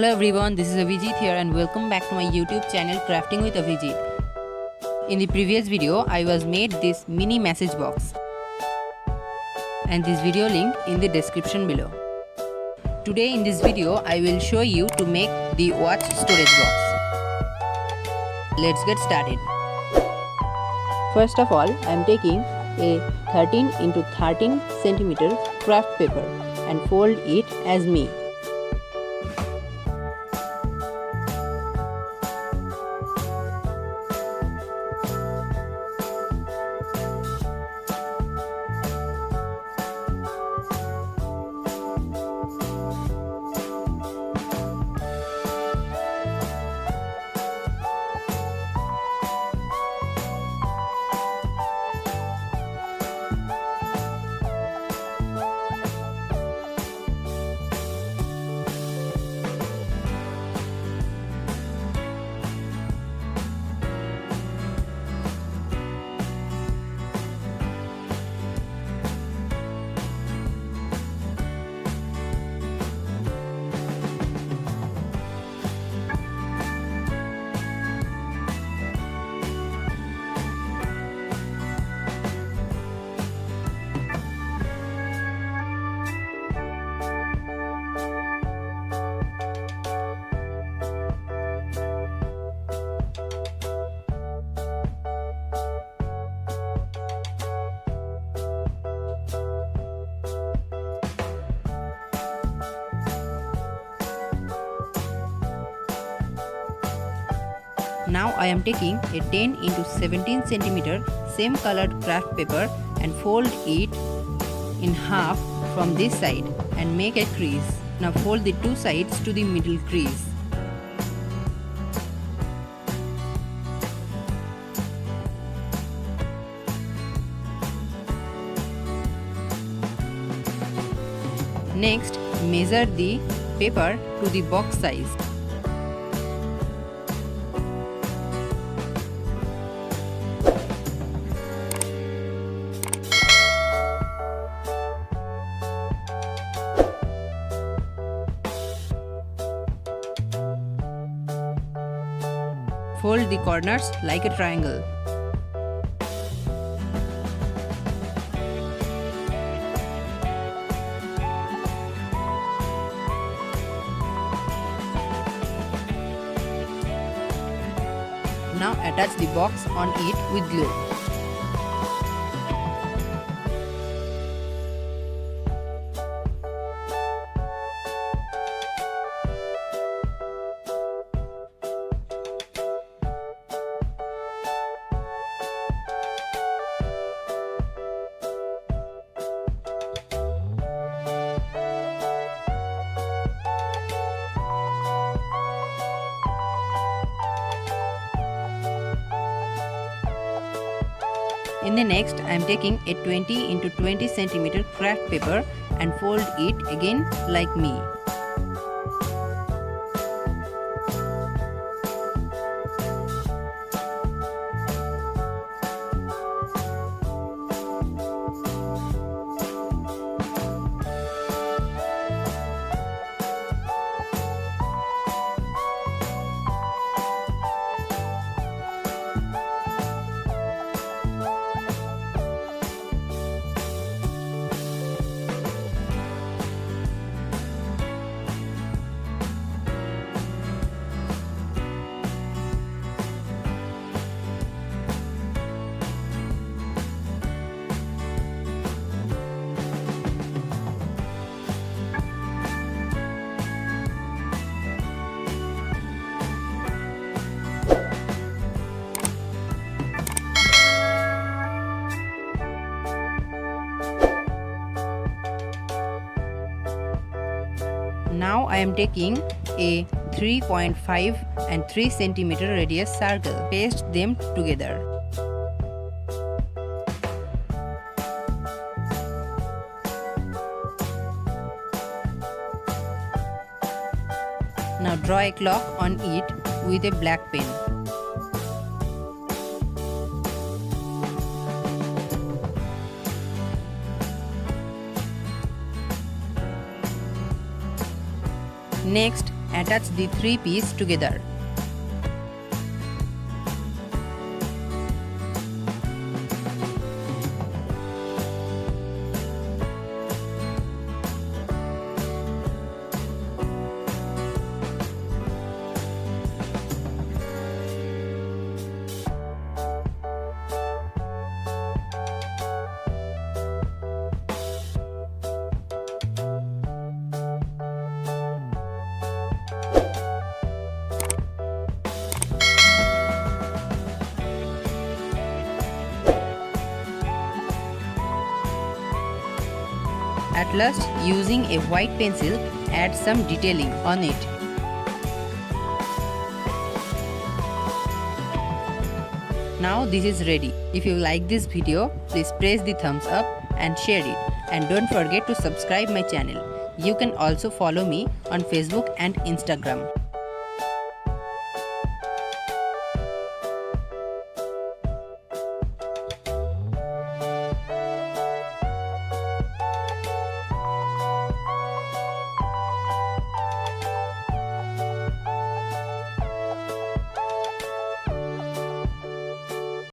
Hello everyone, this is Avijit here and welcome back to my YouTube channel Crafting with Avijit. In the previous video, I was made this mini message box and this video link in the description below. Today in this video, I will show you to make the watch storage box. Let's get started. First of all, I am taking a 13 into 13 cm craft paper and fold it as me. Now I am taking a 10 into 17 cm same colored craft paper and fold it in half from this side and make a crease. Now fold the two sides to the middle crease. Next, measure the paper to the box size. Fold the corners like a triangle. Now attach the box on it with glue. In the next, I am taking a 20 into 20 cm craft paper and fold it again like me. Now I am taking a 3.5 and 3 cm radius circle. Paste them together. Now draw a clock on it with a black pen. Next, attach the three pieces together. At last, using a white pencil, add some detailing on it. Now this is ready. If you like this video, please press the thumbs up and share it. And don't forget to subscribe my channel. You can also follow me on Facebook and Instagram.